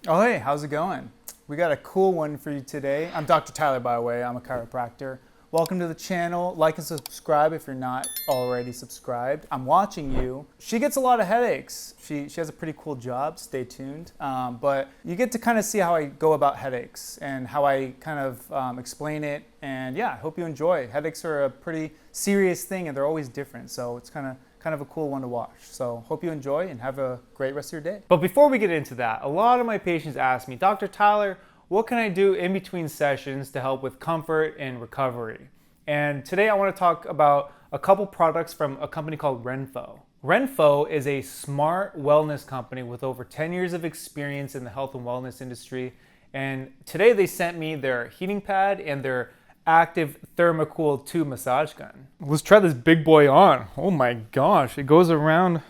Oh, hey, how's it going? We got a cool one for you today. I'm Dr. Tyler, by the way. I'm a chiropractor. Welcome to the channel. Like and subscribe if you're not already subscribed. I'm watching you. She gets a lot of headaches. She has a pretty cool job. Stay tuned. But you get to kind of see how I go about headaches and how I kind of explain it. And yeah, I hope you enjoy. Headaches are a pretty serious thing and they're always different. So it's kind of a cool one to watch. So hope you enjoy and have a great rest of your day. But before we get into that, a lot of my patients ask me, Dr. Tyler, what can I do in between sessions to help with comfort and recovery? And today I want to talk about a couple products from a company called Renpho. Renpho is a smart wellness company with over 10 years of experience in the health and wellness industry. And today they sent me their heating pad and their active thermocool 2 massage gun. Let's try this big boy on. Oh my gosh, it goes around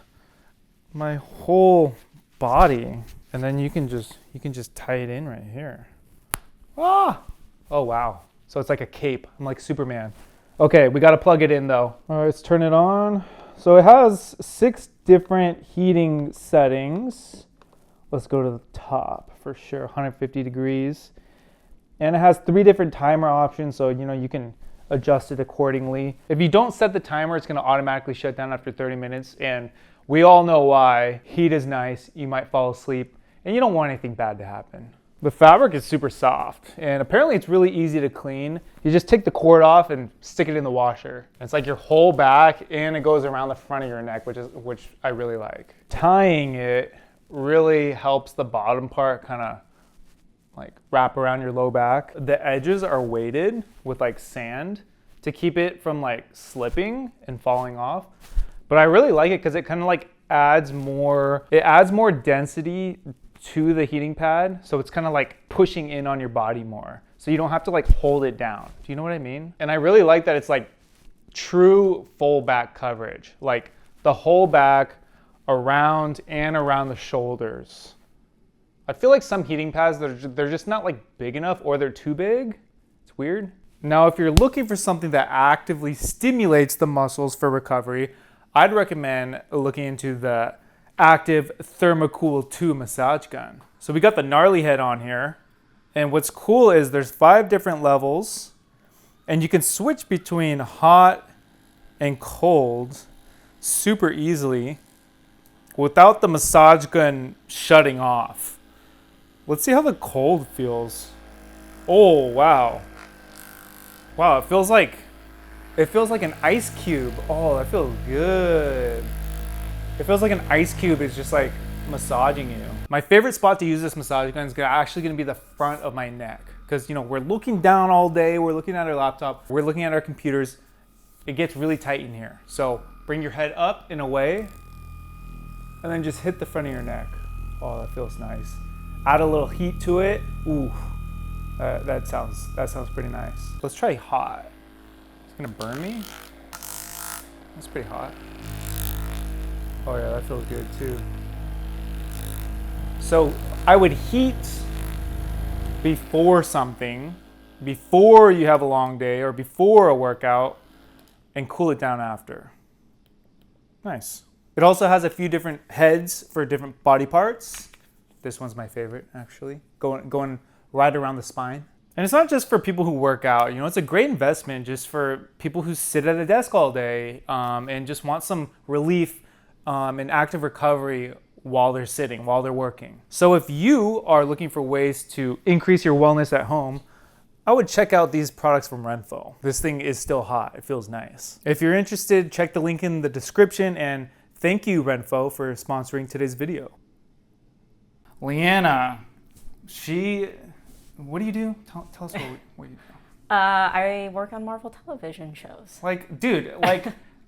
my whole body, and then you can just tie it in right here. Ah! Oh wow. So it's like a cape. I'm like Superman. Okay, we got to plug it in though. All right, let's turn it on. So it has 6 different heating settings. Let's go to the top for sure, 150 degrees. And it has 3 different timer options, so you can adjust it accordingly. If you don't set the timer, it's gonna automatically shut down after 30 minutes, and we all know why. Heat is nice, you might fall asleep, and you don't want anything bad to happen. The fabric is super soft, and apparently it's really easy to clean. You just take the cord off and stick it in the washer. It's like your whole back, and it goes around the front of your neck, which I really like. Tying it really helps the bottom part kind of like wrap around your low back. The edges are weighted with like sand to keep it from like slipping and falling off. But I really like it because it kind of like adds more density to the heating pad. So it's kind of like pushing in on your body more. So you don't have to like hold it down. Do you know what I mean? And I really like that it's like true full back coverage. Like the whole back, around the shoulders. I feel like some heating pads, they're just not like big enough, or they're too big. It's weird. Now, if you're looking for something that actively stimulates the muscles for recovery, I'd recommend looking into the active thermocool 2 massage gun. So we got the gnarly head on here. And what's cool is there's 5 different levels, and you can switch between hot and cold super easily without the massage gun shutting off. Let's see how the cold feels. Oh, wow. Wow, it feels like an ice cube. Oh, that feels good. It feels like an ice cube is just like massaging you. My favorite spot to use this massage gun is actually gonna be the front of my neck. Because we're looking down all day, we're looking at our laptop, we're looking at our computers. It gets really tight in here. So bring your head up in a way, and then just hit the front of your neck. Oh, that feels nice. Add a little heat to it. Ooh, that sounds pretty nice. Let's try hot. It's gonna burn me. That's pretty hot. Oh yeah, that feels good too. So I would heat before something, before you have a long day or before a workout, and cool it down after. Nice. It also has a few different heads for different body parts. This one's my favorite, actually. Going right around the spine. And it's not just for people who work out. It's a great investment just for people who sit at a desk all day and just want some relief and active recovery while they're sitting, while they're working. So if you are looking for ways to increase your wellness at home, I would check out these products from Renpho. This thing is still hot. It feels nice. If you're interested, check the link in the description, and thank you, Renpho, for sponsoring today's video. Leanna, what do you do? Tell us what you do. I work on Marvel television shows. Like, dude, like,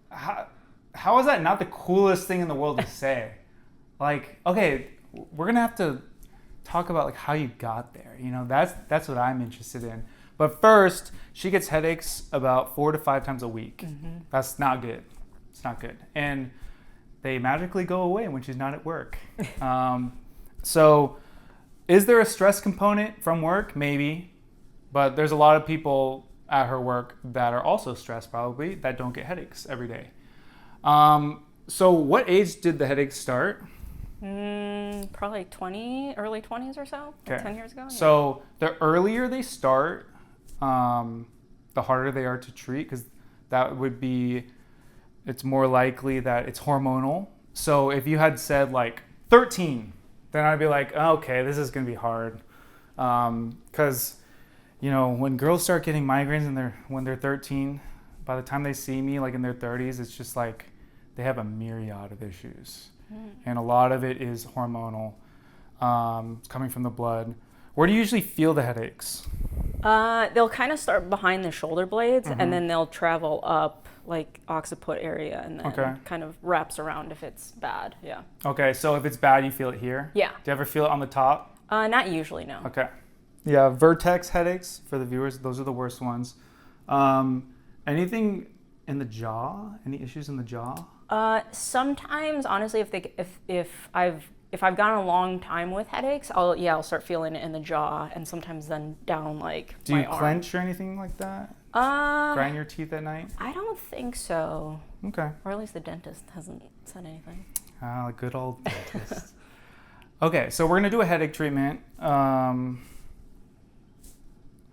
how is that not the coolest thing in the world to say? Like, okay, we're gonna have to talk about like how you got there. That's what I'm interested in. But first, she gets headaches about 4 to 5 times a week. Mm-hmm. That's not good. It's not good. And they magically go away when she's not at work. So is there a stress component from work? Maybe. But there's a lot of people at her work that are also stressed probably that don't get headaches every day. So what age did the headaches start? Probably 20, early 20s or so, like 10 years ago. Yeah. So the earlier they start, the harder they are to treat, because that would be, it's more likely that it's hormonal. So if you had said like 13, then I'd be like, oh, okay, this is going to be hard. Because, you know, when girls start getting migraines when they're 13, by the time they see me like in their 30s, it's just like they have a myriad of issues. And a lot of it is hormonal. It's coming from the blood. Where do you usually feel the headaches? They'll kind of start behind the shoulder blades, and then they'll travel up like occiput area, and then kind of wraps around if it's bad. Yeah. Okay, so if it's bad, you feel it here? Yeah. Do you ever feel it on the top? Not usually, no. Okay. Yeah, vertex headaches, for the viewers, those are the worst ones. Anything in the jaw? Any issues in the jaw? Sometimes, honestly, if I've gone a long time with headaches, I'll start feeling it in the jaw, and sometimes then down like Do my you arm. clench or anything like that? Grind your teeth at night? I don't think so. Okay. Or at least the dentist hasn't said anything. Ah, good old dentist. Okay, so we're gonna do a headache treatment.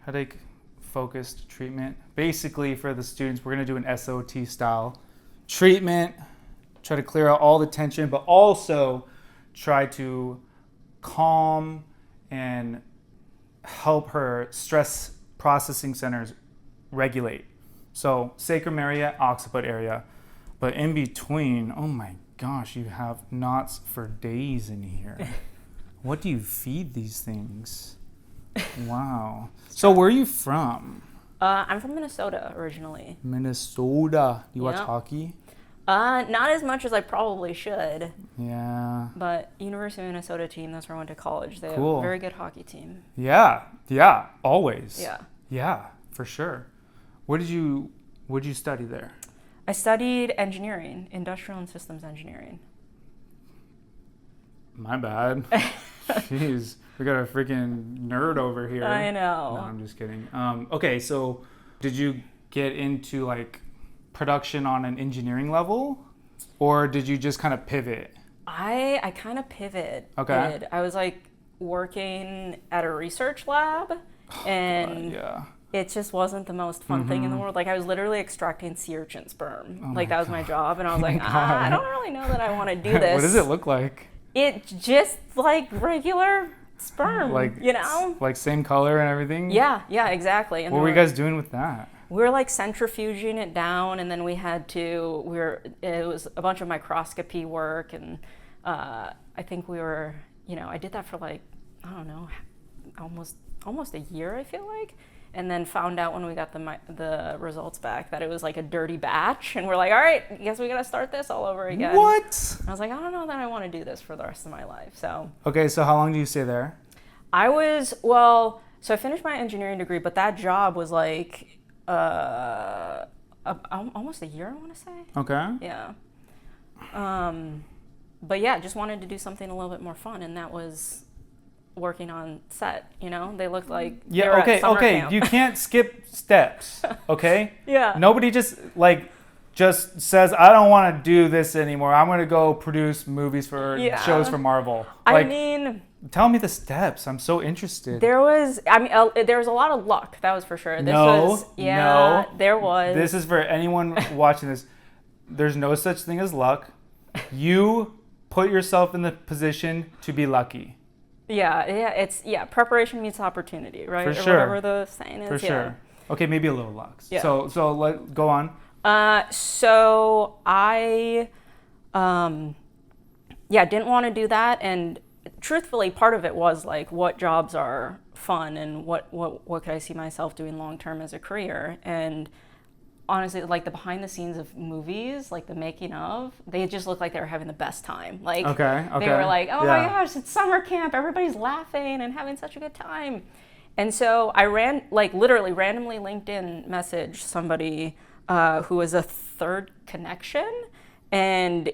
Headache focused treatment. Basically, for the students, we're gonna do an SOT style treatment. Try to clear out all the tension, but also try to calm and help her stress processing centers regulate. So sacrum area, occiput area. But in between, oh my gosh, you have knots for days in here. What do you feed these things? Wow. So where are you from? I'm from Minnesota originally. Minnesota. You watch hockey? Not as much as I probably should. Yeah. But University of Minnesota team, that's where I went to college. They have Cool. a very good hockey team. Yeah, always. Yeah, for sure. What did you study there? I studied engineering, industrial and systems engineering. My bad. Jeez, we got a freaking nerd over here. I know. No, I'm just kidding. Okay, so did you get into like production on an engineering level, or did you just kind of pivot? I kind of pivoted. Okay. I was like working at a research lab, and it just wasn't the most fun thing in the world. Like I was literally extracting sea urchin sperm. Like that was my job, and I was like, I don't really know that I want to do this. What does it look like? It's just like regular sperm, like, you know? Like same color and everything? Yeah, exactly. And what were you guys doing with that? We were like centrifuging it down, and then it was a bunch of microscopy work, and I think I did that for like, I don't know, almost a year, I feel like. And then found out when we got the results back that it was like a dirty batch, and we're like, all right, I guess we gotta start this all over again. What? I was like, I don't know that I want to do this for the rest of my life. So okay, so how long do you stay there? So I finished my engineering degree, but that job was like almost a year, I want to say. Okay. Yeah. But yeah, just wanted to do something a little bit more fun, and that was working on set. You know, they looked like okay. Camp. You can't skip steps. Okay. Yeah. Nobody just says, I don't want to do this anymore. I'm going to go produce movies for shows for Marvel. I mean, tell me the steps. I'm so interested. There was a lot of luck. That was for sure. No. There was. This is for anyone watching this. There's no such thing as luck. You put yourself in the position to be lucky. Preparation meets opportunity, right? For or sure. Whatever the saying is. For sure. Okay, maybe a little luck. Yeah. So go on. So I, didn't want to do that, and truthfully, part of it was like, what jobs are fun, and what could I see myself doing long term as a career? And honestly, like the behind the scenes of movies, like the making of, they just looked like they were having the best time. Like they were like, oh my gosh, it's summer camp, everybody's laughing and having such a good time. And so I literally randomly LinkedIn messaged somebody who was a third connection, and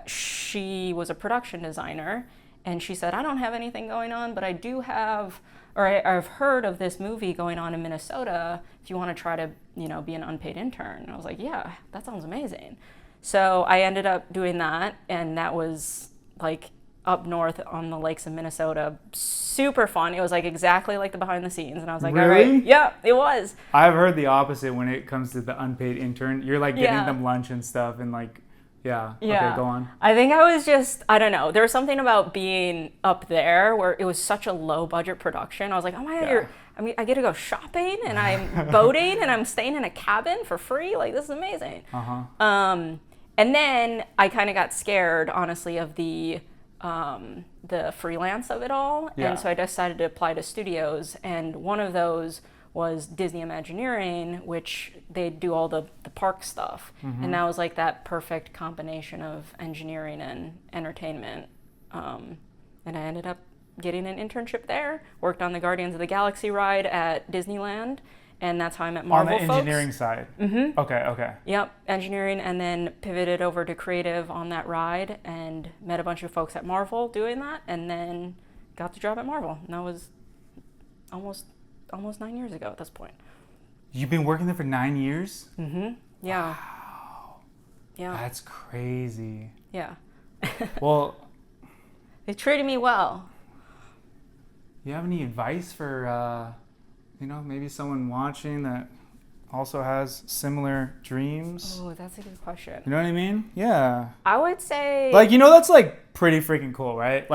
she was a production designer, and she said, I don't have anything going on, but I do have, or I've heard of this movie going on in Minnesota, if you want to try to, be an unpaid intern. And I was like, yeah, that sounds amazing. So I ended up doing that, and that was like up north on the lakes of Minnesota. Super fun. It was like exactly like the behind the scenes. And I was like, all Really? right. Yeah, it was. I've heard the opposite when it comes to the unpaid intern. You're like getting Yeah. them lunch and stuff and like, yeah. Yeah. Okay, go on. I think I was just, I don't know. There was something about being up there where it was such a low budget production. I was like, oh my God, Yeah. I get to go shopping and I'm boating and I'm staying in a cabin for free. Like, this is amazing. Uh-huh. And then I kind of got scared, honestly, of the freelance of it all. Yeah. And so I decided to apply to studios. And one of those was Disney Imagineering, which they do all the park stuff. And that was like that perfect combination of engineering and entertainment. And I ended up getting an internship there, worked on the Guardians of the Galaxy ride at Disneyland. And that's how I met Marvel On the folks. engineering side. Mm-hmm. Okay. Yep, engineering, and then pivoted over to creative on that ride and met a bunch of folks at Marvel doing that, and then got the job at Marvel. And that was almost 9 years ago at this point. You've been working there for 9 years? Mm-hmm. Yeah. Wow. Yeah. That's crazy. Yeah. Well, They treated me well. you have any advice for, maybe someone watching that also has similar dreams? Oh, that's a good question. You know what I mean? Yeah. I would say That's like pretty freaking cool, right?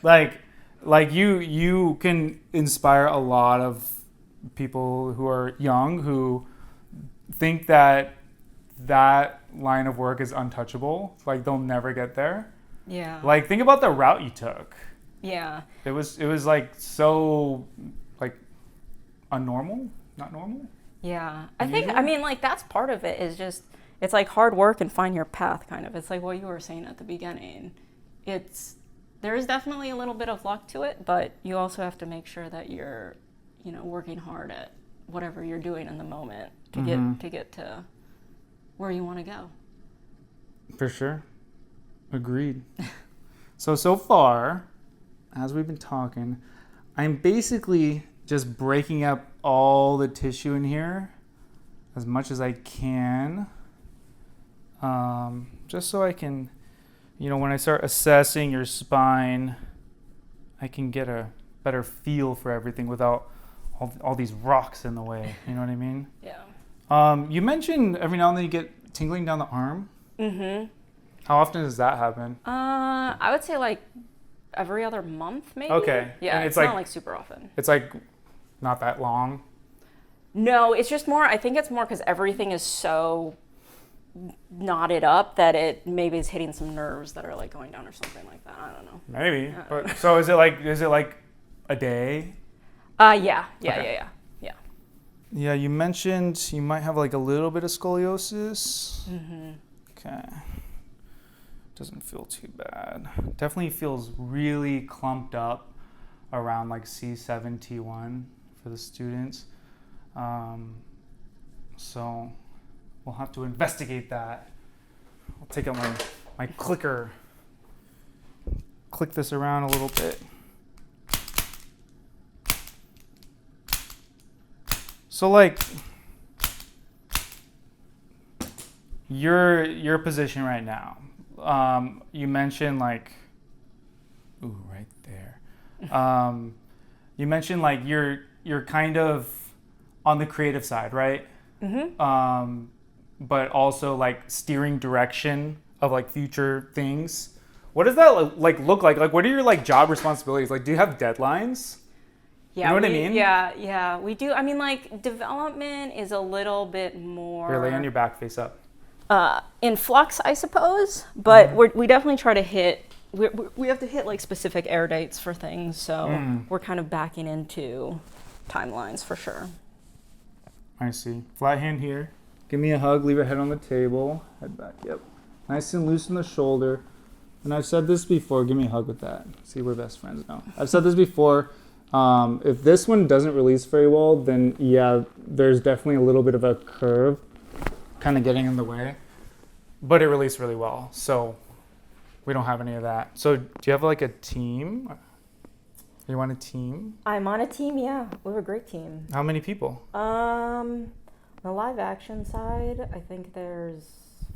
Like you can inspire a lot of people who are young who think that line of work is untouchable. Like they'll never get there. Yeah. Like think about the route you took. Yeah. It was like so like unnormal, not normal. Yeah. I think, like that's part of it is just, it's like hard work and find your path kind of. It's like what you were saying at the beginning. There is definitely a little bit of luck to it, but you also have to make sure that you're, working hard at whatever you're doing in the moment to get to where you want to go. For sure. Agreed. So far, as we've been talking, I'm basically just breaking up all the tissue in here as much as I can. Just so I can, when I start assessing your spine, I can get a better feel for everything without all these rocks in the way. You know what I mean? Yeah. You mentioned every now and then you get tingling down the arm. Mm-hmm. How often does that happen? I would say like every other month, maybe. Okay. Yeah, And it's not like super often. It's like not that long. No, it's just more, I think it's more because everything is so knotted up that it maybe is hitting some nerves that are like going down or something like that. I don't know. Maybe. But so is it like a day? Yeah. Okay. Yeah, you mentioned you might have like a little bit of scoliosis. Mm-hmm. Okay. Doesn't feel too bad. Definitely feels really clumped up around like C7, T1 for the students. So we'll have to investigate that. I'll take out my clicker. Click this around a little bit. So like your position right now. You mentioned like, ooh, right there. You mentioned like you're kind of on the creative side, right? Mm-hmm. But also like steering direction of like future things. What does that like look like? Like, what are your like job responsibilities? Like, do you have deadlines? Yeah, you know what I mean? Yeah, we do. I mean, like development is a little bit more. Here, lay on your back, face up. In flux, I suppose, but we definitely try to hit. We have to hit like specific air dates for things, so we're kind of backing into timelines for sure. I see. Flat hand here. Give me a hug. Leave your head on the table. Head back. Yep. Nice and loose in the shoulder. And I've said this before. Give me a hug with that. See, we're best friends now. I've said this before. If this one doesn't release very well, then yeah, there's definitely a little bit of a curve kind of getting in the way. But it released really well. So we don't have any of that. So do you have like a team? You want a team? I'm on a team, yeah. We have a great team. How many people? On the live action side, I think there's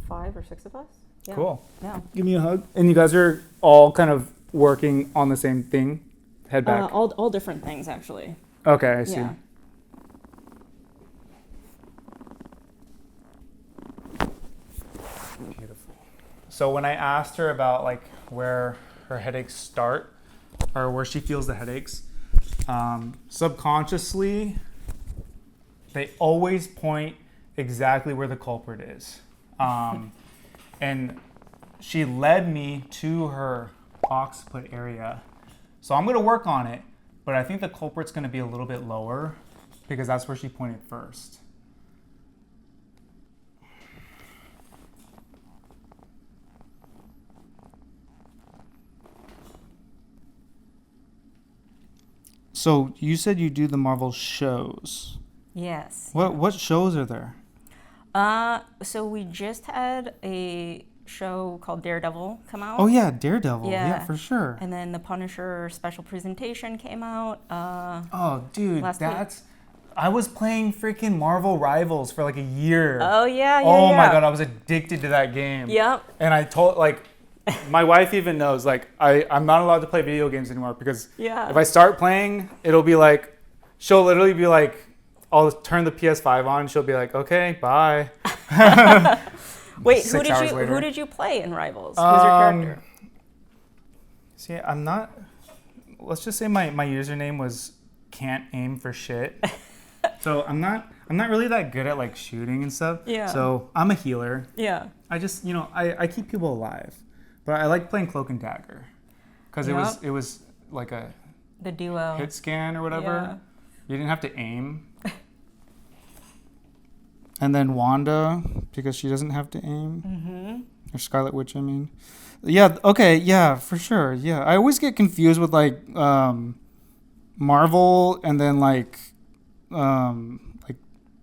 5 or 6 of us. Yeah. Cool. Yeah. Give me a hug. And you guys are all kind of working on the same thing? Head back. All different things, actually. Okay, I see. Yeah. Beautiful. So when I asked her about like where her headaches start or where she feels the headaches, subconsciously, they always point exactly where the culprit is. And she led me to her occiput area. So I'm going to work on it, but I think the culprit's going to be a little bit lower because that's where she pointed first. So you said you do the Marvel shows. Yes. What shows are there? So we just had a show called Daredevil come out. Oh yeah, Daredevil. Yeah. Yeah, for sure. And then the Punisher special presentation came out. Oh, dude, last that's. I was playing freaking Marvel Rivals for like a year. Oh yeah. Oh my god, I was addicted to that game. Yep. And I told like, my wife even knows like I'm not allowed to play video games anymore because Yeah. if I start playing, it'll be like, she'll literally be like, I'll turn the PS5 on, she'll be like, okay, bye. Wait, 6 hours later. who did you play in Rivals? Who's your character? See, I'm not. Let's just say my username was can't aim for shit. So I'm not really that good at like shooting and stuff. Yeah. So I'm a healer. Yeah. I just I keep people alive, but I like playing Cloak and Dagger because it was like a The duo. hit scan or whatever. Yeah. You didn't have to aim. And then Wanda, because she doesn't have to aim. Mm-hmm. Or Scarlet Witch, I mean. Yeah, okay, yeah, for sure. Yeah, I always get confused with like Marvel and then like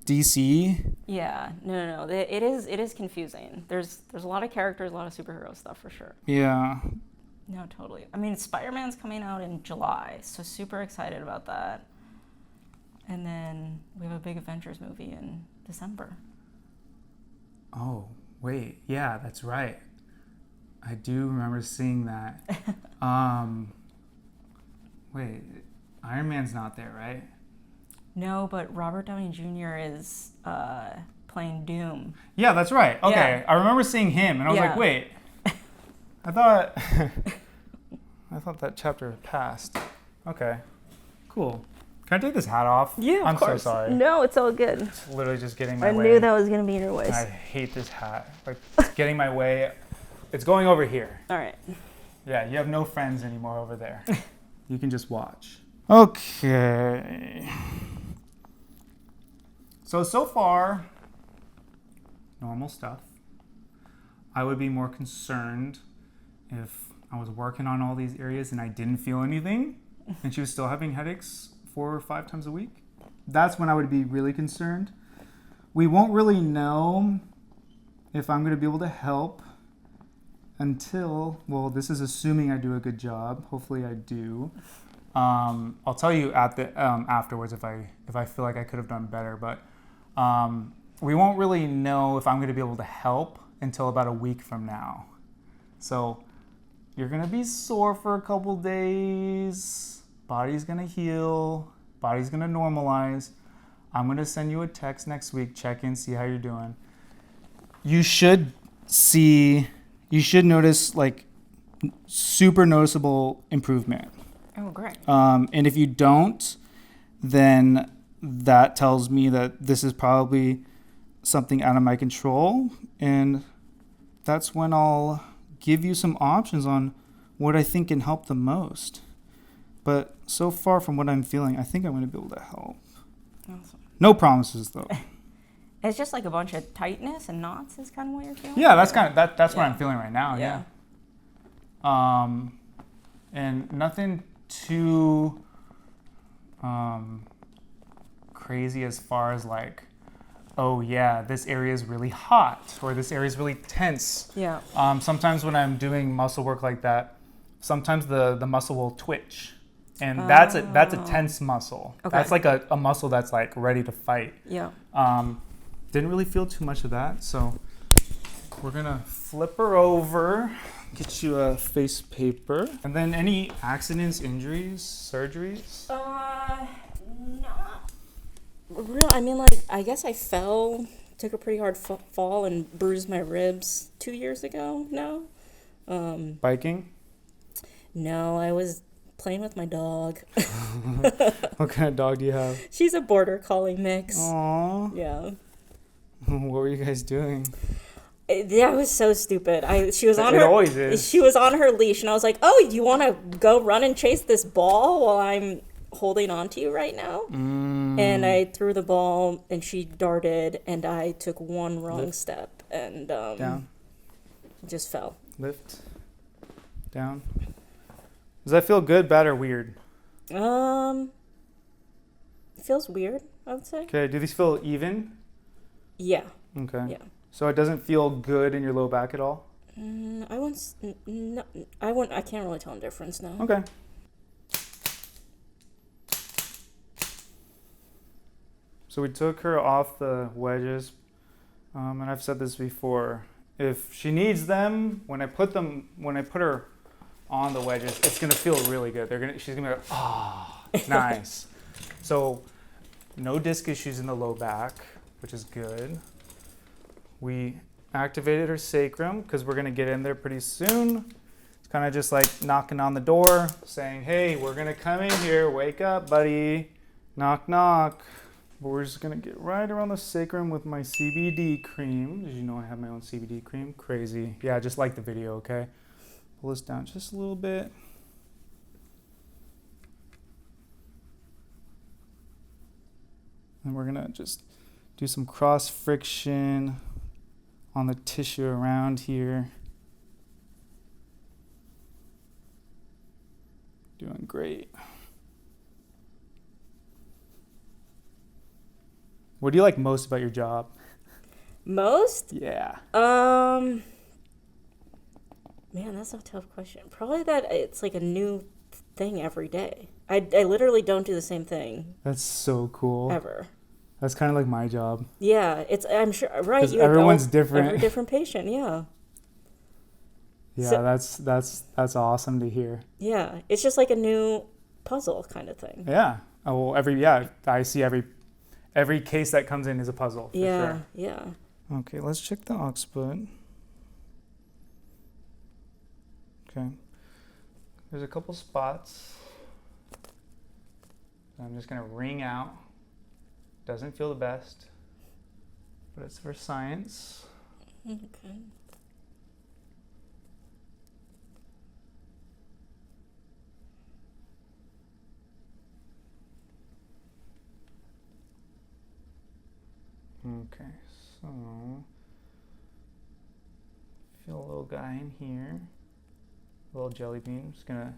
DC. Yeah. No. It is confusing. There's a lot of characters, a lot of superhero stuff for sure. Yeah. No, totally. I mean, Spider-Man's coming out in July, so super excited about that. And then we have a big Avengers movie in December. Oh, wait. Yeah, that's right. I do remember seeing that. Wait, Iron Man's not there, right? No, but Robert Downey Jr. is playing Doom. Yeah, that's right. Okay, Yeah. I remember seeing him, and I was like, Yeah. wait. I thought that chapter had passed. Okay, cool. Can I take this hat off? Yeah, I'm so sorry. No, it's all good. It's literally just getting my I way. knew that was going to be in your way. I hate this hat. Like, it's getting my way. It's going over here. All right. Yeah, you have no friends anymore over there. You can just watch. Okay. So far, normal stuff. I would be more concerned if I was working on all these areas and I didn't feel anything and she was still having headaches 4 or 5 times a week. That's when I would be really concerned. We won't really know if I'm going to be able to help until, well, this is assuming I do a good job. Hopefully I do. I'll tell you at the afterwards if I feel like I could have done better, but we won't really know if I'm going to be able to help until about a week from now. So you're going to be sore for a couple days. Body's going to heal. Body's going to normalize. I'm going to send you a text next week. Check in, see how you're doing. You should notice like super noticeable improvement. Oh, great. And if you don't, then that tells me that this is probably something out of my control. And that's when I'll give you some options on what I think can help the most. But so far from what I'm feeling, I think I'm going to be able to help. Awesome. No promises, though. It's just like a bunch of tightness and knots is kind of what you're feeling? Yeah, that's what Yeah. I'm feeling right now. Yeah. And nothing too crazy as far as like, oh yeah, this area is really hot or this area is really tense. Yeah. Sometimes when I'm doing muscle work like that, sometimes the muscle will twitch. And that's a tense muscle. Okay. That's like a muscle that's like ready to fight. Yeah. Didn't really feel too much of that, so We're gonna flip her over, get you a face paper. And then any accidents, injuries, surgeries? Not real. I mean, like, I guess I took a pretty hard fall and bruised my ribs 2 years ago now. Biking? No, I was playing with my dog. What kind of dog do you have? She's a border collie mix. Aww. Yeah. What were you guys doing? That was so stupid. She was on It her. always is. She was on her leash, and I was like, "Oh, you want to go run and chase this ball while I'm holding on to you right now?" And I threw the ball, and she darted, and I took one wrong step, and Down. just fell. Lift. Down. Does that feel good, bad, or weird? It feels weird, I would say. Okay, do these feel even? Yeah. Okay. Yeah. So it doesn't feel good in your low back at all? I can't really tell the difference now. Okay. So we took her off the wedges, and I've said this before. If she needs them, when I put her on the wedges, it's gonna feel really good. She's gonna go, nice. So no disc issues in the low back, which is good. We activated her sacrum because we're gonna get in there pretty soon. It's kind of just like knocking on the door, saying, "Hey, we're gonna come in here. Wake up, buddy. Knock, knock." But we're just gonna get right around the sacrum with my CBD cream. Did you know I have my own CBD cream? Crazy. Yeah, just like the video, okay? Pull this down just a little bit. And we're gonna just do some cross friction on the tissue around here. Doing great. What do you like most about your job? Most? Yeah. Man, that's a tough question. Probably that it's like a new thing every day. I literally don't do the same thing That's so cool. ever. That's kind of like my job. Yeah, I'm sure, right? 'Cause everyone's adult, different. Every different patient, yeah. Yeah, So- that's awesome to hear. Yeah, it's just like a new puzzle kind of thing. Yeah. Oh, well, I see every case that comes in is a puzzle. For Yeah, Sure. yeah. Okay, let's check the occiput. Okay. There's a couple spots. I'm just gonna ring out. Doesn't feel the best, but it's for science. Okay. Okay, so feel a little guy in here, a little jelly bean. Just gonna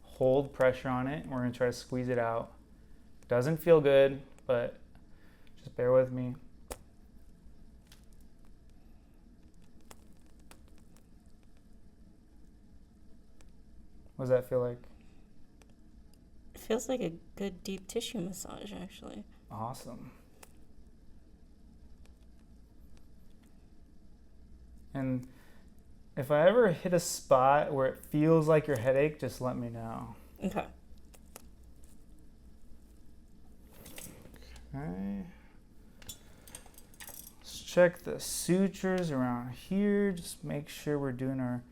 hold pressure on it. We're gonna try to squeeze it out. Doesn't feel good, but just bear with me. What does that feel like? It feels like a good deep tissue massage, actually. Awesome. And if I ever hit a spot where it feels like your headache, just let me know. Okay. Okay. Let's check the sutures around here. Just make sure we're doing our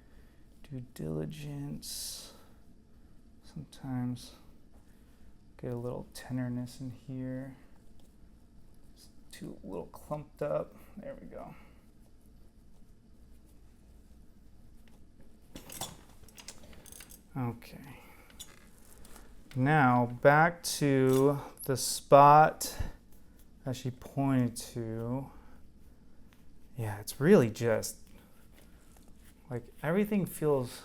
due diligence. Sometimes get a little tenderness in here. It's too a little clumped up. There we go. Okay. Now back to the spot that she pointed to. Yeah, it's really just like everything feels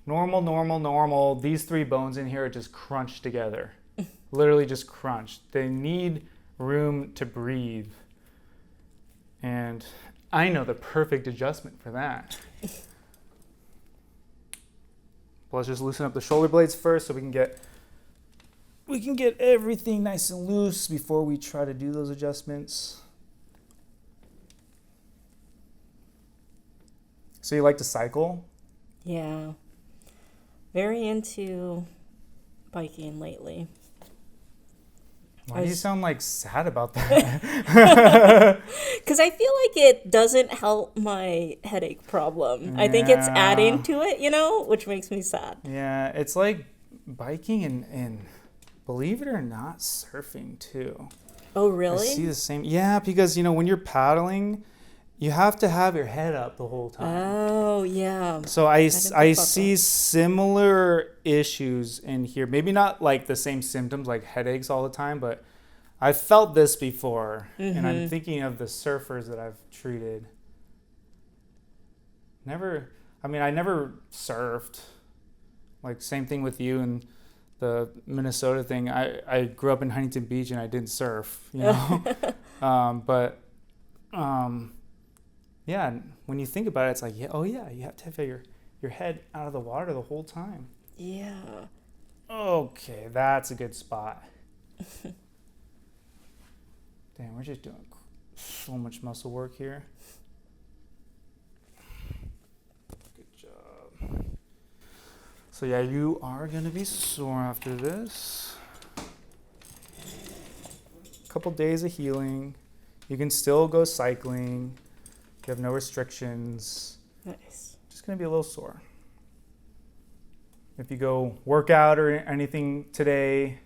normal. These three bones in here are just crunched together. Literally just crunched. They need room to breathe. And I know the perfect adjustment for that. Let's just loosen up the shoulder blades first so we can get everything nice and loose before we try to do those adjustments. So you like to cycle? Yeah. Very into biking lately. Why do you sound like sad about that? Because I feel like it doesn't help my headache problem. I think it's adding to it, which makes me sad. Yeah, it's like biking and believe it or not, surfing too. Oh, really? I see the same. Yeah, because when you're paddling, you have to have your head up the whole time. Oh, yeah. So I see similar issues in here. Maybe not like the same symptoms like headaches all the time, but I've felt this before. And I'm thinking of the surfers that I've treated. I never surfed. Like same thing with you and the Minnesota thing. I grew up in Huntington Beach and I didn't surf, yeah, when you think about it, it's like, you have to have your head out of the water the whole time. Yeah. Okay, that's a good spot. Damn, we're just doing so much muscle work here. Good job. So yeah, you are going to be sore after this. A couple days of healing. You can still go cycling. You have no restrictions. Nice. Just going to be a little sore. If you go work out or anything today,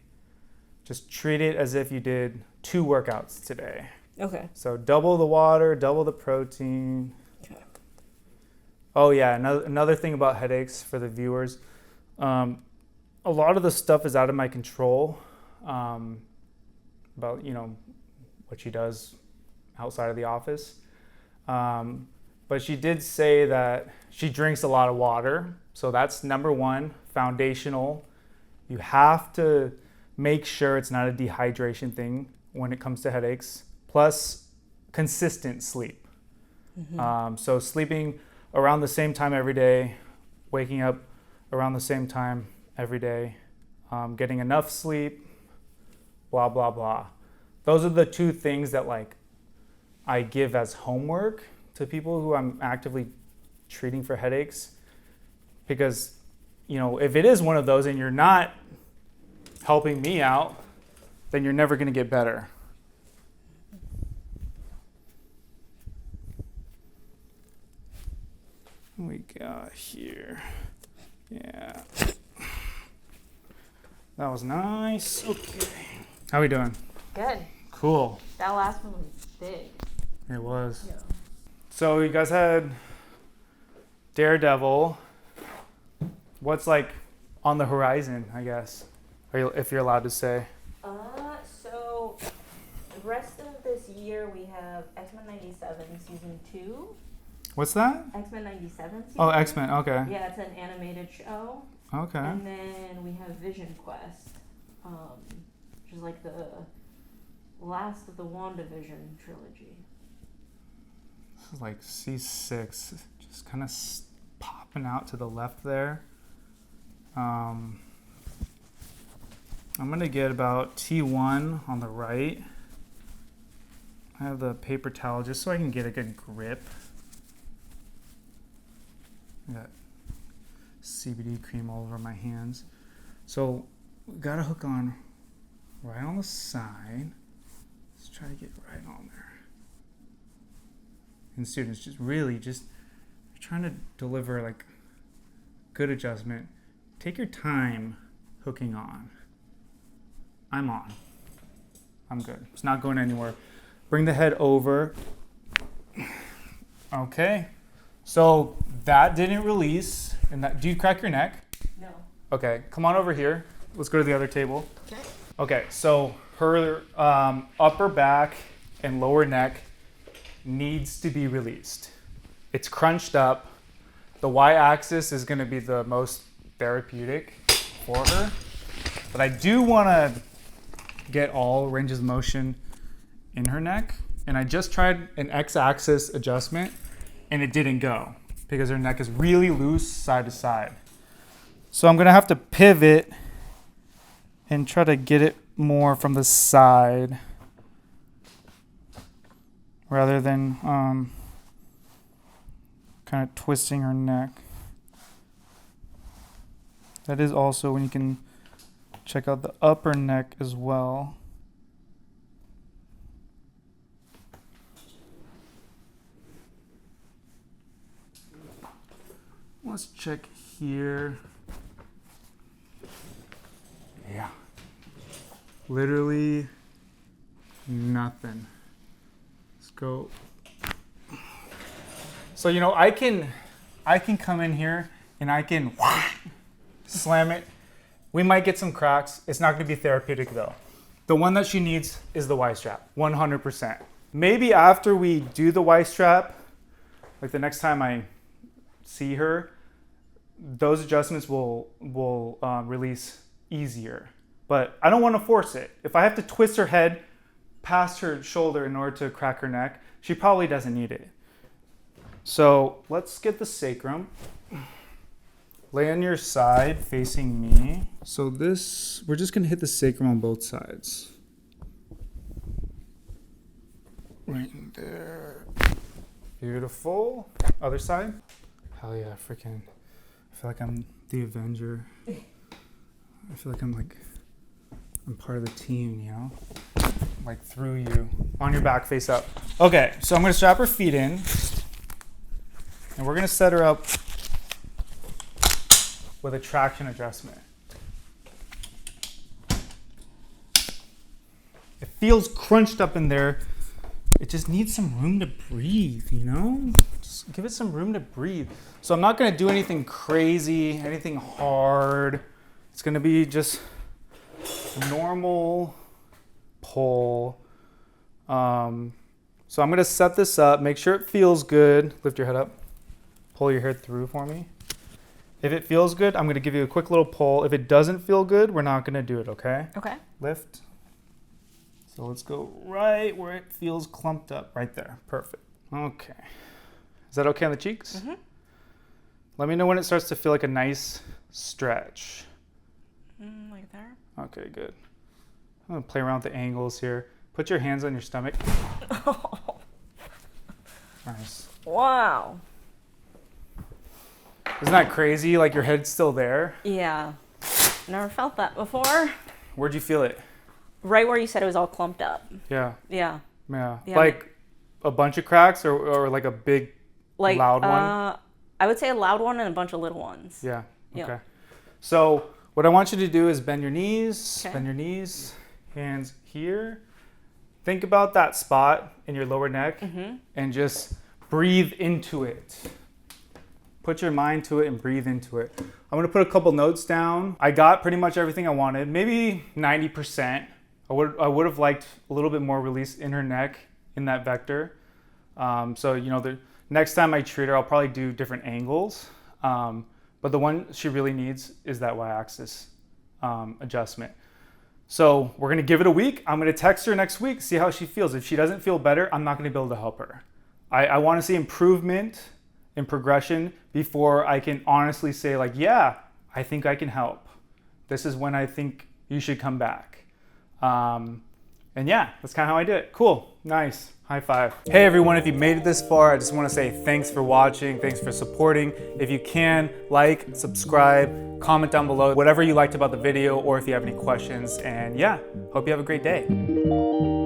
just treat it as if you did 2 workouts today. Okay. So double the water, double the protein. Okay. Oh yeah, another thing about headaches for the viewers. A lot of the stuff is out of my control. About what she does outside of the office. But she did say that she drinks a lot of water. So that's number 1, foundational. You have to make sure it's not a dehydration thing when it comes to headaches. Plus, consistent sleep. So sleeping around the same time every day, waking up around the same time every day, getting enough sleep, blah, blah, blah. Those are the 2 things that I give as homework to people who I'm actively treating for headaches. Because, if it is one of those and you're not helping me out, then you're never going to get better. What we got here? Yeah. That was nice. Okay. How we doing? Good. Cool. That last one was big. It was. Yeah. So you guys had Daredevil. What's on the horizon, I guess, if you're allowed to say? So the rest of this year we have X-Men 97 season 2. What's that? X-Men 97 season Oh, X-Men. Okay. Yeah, it's an animated show. Okay. And then we have Vision Quest, which is like the last of the WandaVision trilogy. This is like C6, just kind of popping out to the left there. I'm going to get about T1 on the right. I have the paper towel just so I can get a good grip. I got CBD cream all over my hands. So we got a hook on right on the side. Let's try to get right on there. And students, just trying to deliver good adjustment. Take your time hooking on. I'm on. I'm good. It's not going anywhere. Bring the head over. Okay. So that didn't release. Do you crack your neck? No. Okay. Come on over here. Let's go to the other table. Okay. Okay. So her upper back and lower neck needs to be released. It's crunched up. The y-axis is going to be the most therapeutic for her. But I do want to get all ranges of motion in her neck. And I just tried an x-axis adjustment and it didn't go because her neck is really loose side to side. So I'm going to have to pivot and try to get it more from the side rather than kind of twisting her neck. That is also when you can check out the upper neck as well. Let's check here. Yeah. Literally nothing. Let's go. So, you know, I can come in here and I can slam it. We might get some cracks. It's not going to be therapeutic though. The one that she needs is the Y strap, 100%. Maybe after we do the Y strap, like the next time I see her, those adjustments will release easier. But I don't want to force it. If I have to twist her head past her shoulder in order to crack her neck, she probably doesn't need it. So let's get the sacrum. Lay on your side facing me. So this, we're just gonna hit the sacrum on both sides. Right there. Beautiful. Other side. Hell yeah, freaking. I feel like I'm the Avenger. I feel like I'm part of the team, you know? Like through you. On your back, face up. Okay, so I'm gonna strap her feet in. And we're gonna set her up with a traction adjustment. It feels crunched up in there. It just needs some room to breathe, you know? Just give it some room to breathe. So I'm not gonna do anything crazy, anything hard. It's gonna be just a normal pull. So I'm gonna set this up, make sure it feels good. Lift your head up. Pull your head through for me. If it feels good, I'm gonna give you a quick little pull. If it doesn't feel good, we're not gonna do it, okay? Okay. Lift. So let's go right where it feels clumped up, right there. Perfect. Okay. Is that okay on the cheeks? Mm-hmm. Let me know when it starts to feel like a nice stretch. Like there. Okay, good. I'm gonna play around with the angles here. Put your hands on your stomach. Nice. Wow. Isn't that crazy? Like your head's still there? Yeah. Never felt that before. Where'd you feel it? Right where you said it was all clumped up. Yeah. Yeah. Yeah. Yeah. Like a bunch of cracks or like a big, Like loud one? I would say a loud one and a bunch of little ones. Yeah. Yeah. Okay. So what I want you to do is bend your knees, Okay. bend your knees, hands here. Think about that spot in your lower neck and just breathe into it. Put your mind to it and breathe into it. I'm gonna put a couple notes down. I got pretty much everything I wanted, maybe 90%. I would have liked a little bit more release in her neck in that vector. So you know, the next time I treat her, I'll probably do different angles. But the one she really needs is that y-axis adjustment. So we're gonna give it a week. I'm gonna text her next week, see how she feels. If she doesn't feel better, I'm not gonna be able to help her. I wanna see improvement in progression before I can honestly say like, yeah, I think I can help. This is when I think you should come back. And yeah, that's kind of how I did it. Cool, nice, high five. Hey everyone, if you made it this far, I just wanna say thanks for watching, thanks for supporting. If you can, like, subscribe, comment down below, whatever you liked about the video or if you have any questions. And yeah, hope you have a great day.